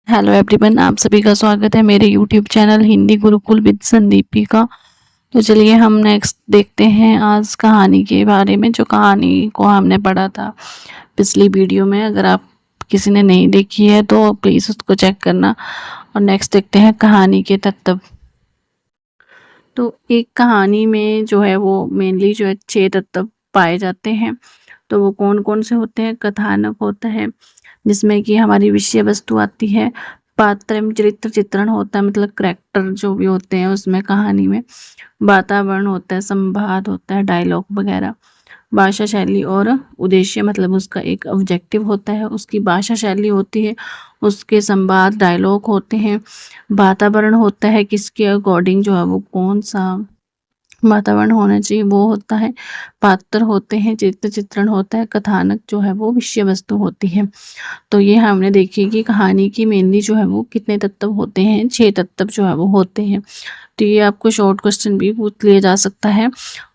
Hello everyone, आप सभी का स्वागत है मेरे YouTube channel Hindi Gurukul with Sandeepi का। तो चलिए हम नेक्स्ट देखते हैं आज कहानी के बारे में, जो कहानी को हमने पढ़ा था पिछली वीडियो में। अगर आप किसी ने नहीं देखी है तो प्लीज़ उसको चेक करना। और नेक्स्ट देखते हैं कहानी के तत्व। तो एक कहानी में जो है वो मेनली जो है 6 तत्व पाए जाते हैं। तो वो कौन कौन से होते हैं? कथानक होता है जिसमें कि हमारी विषय वस्तु आती है, पात्र एवं चरित्र चित्रण होता है, मतलब करेक्टर जो भी होते हैं उसमें कहानी में, वातावरण होता है, संवाद होता है, डायलॉग वगैरह, भाषा शैली और उद्देश्य, मतलब उसका एक ऑब्जेक्टिव होता है, उसकी भाषा शैली होती है, उसके संवाद डायलॉग होते हैं, वातावरण होता है किसके अकॉर्डिंग जो है वो कौन सा वातावरण होना चाहिए वो होता है, पात्र होते हैं, चित्र चित्रण होता है, कथानक जो है वो विषय वस्तु होती है। तो ये हमने देखी कि कहानी की मेनली जो है वो कितने तत्व होते हैं, 6 तत्व जो है वो होते हैं। तो ये आपको शॉर्ट क्वेश्चन भी पूछ लिया जा सकता है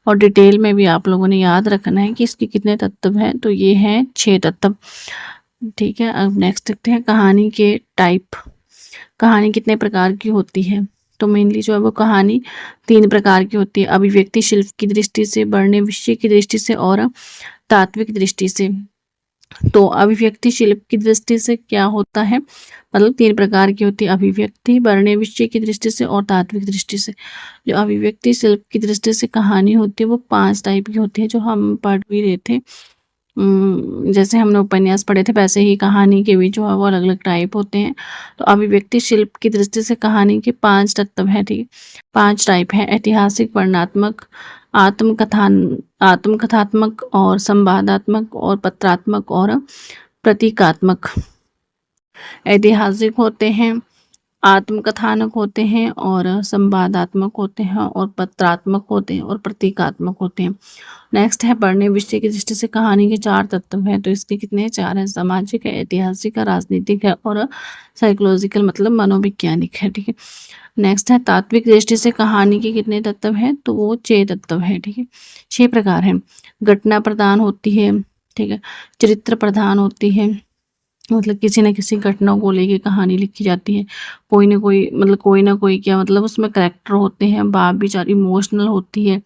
और डिटेल में भी आप लोगों ने याद रखना है कि इसके कितने तत्व हैं। तो ये हैं 6 तत्व। ठीक है, अब नेक्स्ट देखते हैं कहानी के टाइप। कहानी कितने प्रकार की होती है? तो मेनली जो है वो कहानी 3 प्रकार की होती है, अभिव्यक्ति शिल्प की दृष्टि से, वर्ण्य विषय की दृष्टि से और तात्विक दृष्टि से। तो अभिव्यक्ति शिल्प की दृष्टि से क्या होता है, मतलब 3 प्रकार की होती है, अभिव्यक्ति, वर्ण्य विषय की दृष्टि से और तात्विक दृष्टि से। जो अभिव्यक्ति शिल्प की दृष्टि से कहानी होती है वो 5 टाइप की होती है, जो हम पढ़ भी रहे थे। जैसे हमने उपन्यास पढ़े थे वैसे ही कहानी के भी जो है वो अलग अलग टाइप होते हैं। तो अभिव्यक्ति शिल्प की दृष्टि से कहानी के 5 तत्व हैं, ठीक, 5 टाइप हैं, ऐतिहासिक, वर्णनात्मक, आत्मकथात्मक और संवादात्मक और पत्रात्मक और प्रतीकात्मक। ऐतिहासिक होते हैं, आत्मकथानक होते हैं और संवादात्मक होते हैं और पत्रात्मक होते हैं और प्रतीकात्मक होते हैं। नेक्स्ट है पढ़ने विषय की दृष्टि से कहानी के 4 तत्व हैं। तो इसके कितने? 4 हैं, सामाजिक है, ऐतिहासिक है, राजनीतिक है और साइकोलॉजिकल मतलब मनोवैज्ञानिक है। ठीक है, नेक्स्ट है तात्विक दृष्टि से कहानी के कितने तत्व हैं? तो वो 6 तत्व हैं। ठीक है, 6 प्रकार हैं। घटना प्रधान होती है, ठीक है, चरित्र प्रधान होती है, मतलब किसी न किसी घटना को लेके कहानी लिखी जाती है, कोई ना कोई, मतलब कोई ना कोई क्या, मतलब उसमें करेक्टर होते हैं, बाप विचार इमोशनल होती है,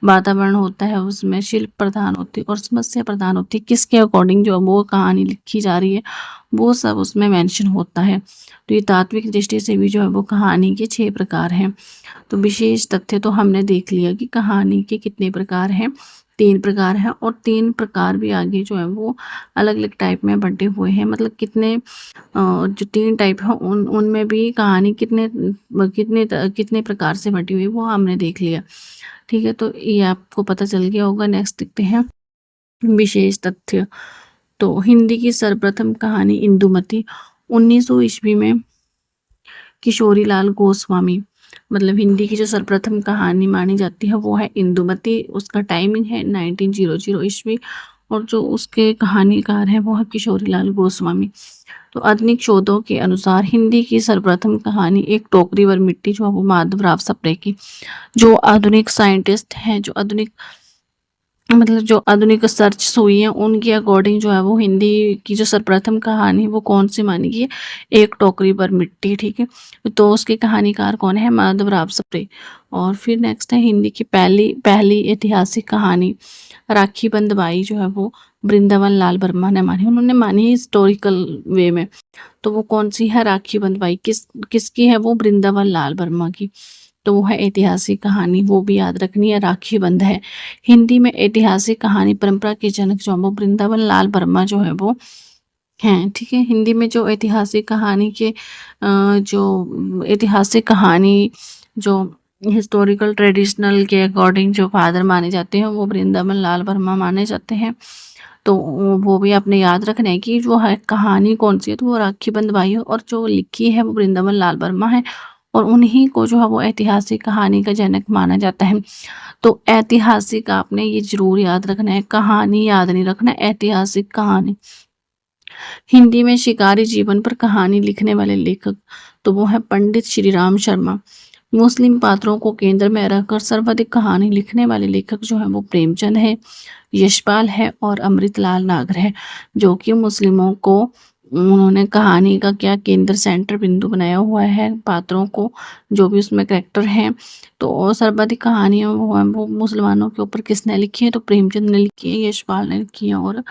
वातावरण होता है, उसमें शिल्प प्रधान होती है और समस्या प्रधान होती है, किसके अकॉर्डिंग जो वो कहानी लिखी जा रही है वो सब उसमें मेंशन होता है। तो ये तात्विक दृष्टि से भी जो है वो कहानी के 6 प्रकार हैं। तो विशेष तथ्य तो हमने देख लिया कि कहानी के कितने प्रकार हैं, 3 प्रकार हैं और 3 प्रकार भी आगे जो है वो अलग अलग टाइप में बंटे हुए हैं, मतलब कितने जो 3 टाइप हैं उनमें भी कहानी कितने कितने कितने प्रकार से बटी हुई है वो हमने देख लिया। ठीक है, तो ये आपको पता चल गया होगा। नेक्स्ट देखते हैं विशेष तथ्य। तो हिंदी की सर्वप्रथम कहानी इंदुमती 1900 ईस्वी में किशोरीलाल गोस्वामी, मतलब हिंदी की जो सर्वप्रथम कहानी मानी जाती है वो है इंदुमती। उसका टाइमिंग है 1900 ईस्वी और जो उसके कहानीकार हैं वो है किशोरीलाल गोस्वामी। तो आधुनिक शोधों के अनुसार हिंदी की सर्वप्रथम कहानी एक टोकरी भर मिट्टी जो है वो माधवराव सप्रे की। जो आधुनिक साइंटिस्ट हैं, जो आधुनिक, मतलब जो आधुनिक सर्च हुई है उनके अकॉर्डिंग जो है वो हिंदी की जो सर्वप्रथम कहानी वो कौन सी मानी गई है? एक टोकरी पर मिट्टी। ठीक है, तो उसके कहानीकार कौन है? माधवराव सप्रे। और फिर नेक्स्ट है हिंदी की पहली पहली ऐतिहासिक कहानी राखी बंधवाई जो है वो वृंदावन लाल वर्मा ने मानी, उन्होंने मानी हिस्टोरिकल वे में। तो वो कौन सी है? राखी बंधवाई किसकी है? वो वृंदावन लाल वर्मा की। तो वो है ऐतिहासिक कहानी, वो भी याद रखनी है, राखी बंध है। हिंदी में ऐतिहासिक कहानी परंपरा के जनक जो वो वृंदावन लाल वर्मा जो है वो हैं। ठीक है, हिंदी में जो ऐतिहासिक कहानी के जो ऐतिहासिक कहानी जो हिस्टोरिकल ट्रेडिशनल के अकॉर्डिंग जो फादर माने जाते हैं वो वृंदावन लाल वर्मा माने जाते हैं। तो वो भी आपने याद रखना है कि जो है कहानी कौन सी है, तो वो राखी बंधवाई है और जो लिखी है वो वृंदावन लाल वर्मा है और उन्हीं को जो है वो ऐतिहासिक कहानी का जनक माना जाता है। तो ऐतिहासिक आपने ये जरूर याद रखना है, कहानी याद नहीं रखना, ऐतिहासिक कहानी। हिंदी में शिकारी जीवन पर कहानी लिखने वाले लेखक तो वो है पंडित श्री राम शर्मा। मुस्लिम पात्रों को केंद्र में रखकर सर्वाधिक कहानी लिखने वाले लेखक जो है वो प्रेमचंद है, यशपाल है और अमृतलाल नागर है, जो कि मुस्लिमों को उन्होंने कहानी का क्या केंद्र सेंटर बिंदु बनाया हुआ है पात्रों को, जो भी उसमें कैरेक्टर हैं। तो और सर्वाधिक कहानियाँ वो मुसलमानों के ऊपर किसने लिखी है, तो प्रेमचंद ने लिखी है, यशपाल ने लिखी है और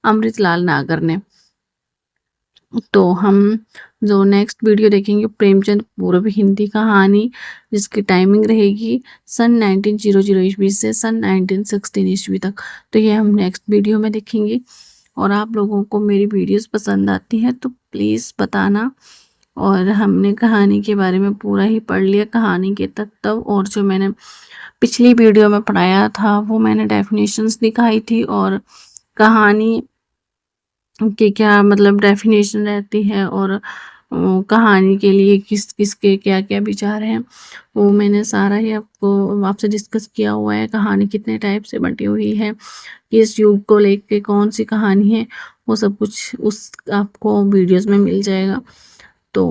अमृतलाल नागर ने। तो हम जो नेक्स्ट वीडियो देखेंगे प्रेमचंद पूर्व हिंदी कहानी, जिसकी टाइमिंग रहेगी सन 1900 ईस्वी से सन 1916 ईस्वी तक। तो ये हम नेक्स्ट वीडियो में देखेंगे। और आप लोगों को मेरी वीडियोस पसंद आती हैं तो प्लीज़ बताना। और हमने कहानी के बारे में पूरा ही पढ़ लिया, कहानी के तत्व, और जो मैंने पिछली वीडियो में पढ़ाया था वो मैंने डेफिनेशंस दिखाई थी, और कहानी कि क्या मतलब डेफिनेशन रहती है, और कहानी के लिए किस किसके क्या क्या विचार हैं, वो मैंने सारा ही आपको आपसे डिस्कस किया हुआ है। कहानी कितने टाइप से बटी हुई है, किस युग को लेके कौन सी कहानी है, वो सब कुछ उस आपको वीडियोस में मिल जाएगा। तो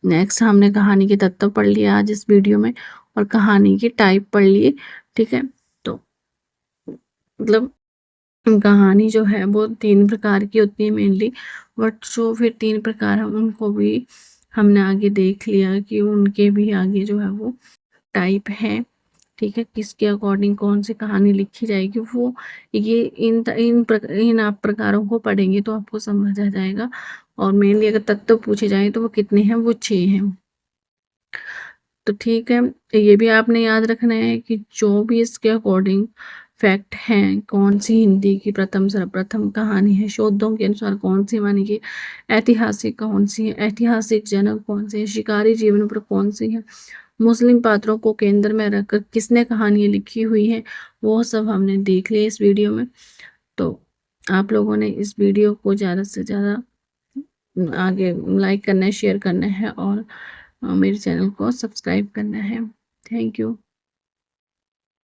नेक्स्ट हमने कहानी के तत्व पढ़ लिया आज इस वीडियो में, और कहानी की टाइप पढ़ लिए। ठीक है, तो मतलब कहानी जो है वो 3 प्रकार की होती है मेनली, बट जो फिर 3 प्रकार हैं उनको भी हमने आगे देख लिया कि उनके भी आगे जो है वो टाइप है। ठीक है, किसके अकॉर्डिंग कौन सी कहानी लिखी जाएगी, वो ये इन आप प्रकारों को पढ़ेंगे तो आपको समझ आ जाएगा। और मेनली अगर तत्व पूछे जाएँ तो वो कितने हैं, वो 6 हैं। तो ठीक है, ये भी आपने याद रखना है कि जो भी इसके अकॉर्डिंग फैक्ट हैं, कौन सी हिंदी की सर्वप्रथम कहानी है, शोधों के अनुसार कौन सी मानी गई, ऐतिहासिक कौन सी है, ऐतिहासिक जनक कौन से है, शिकारी जीवन पर कौन सी है, मुस्लिम पात्रों को केंद्र में रखकर किसने कहानियाँ लिखी हुई हैं, वो सब हमने देख लिया इस वीडियो में। तो आप लोगों ने इस वीडियो को ज़्यादा से ज़्यादा आगे लाइक करना है, शेयर करना है, और मेरे चैनल को सब्सक्राइब करना है। Thank you.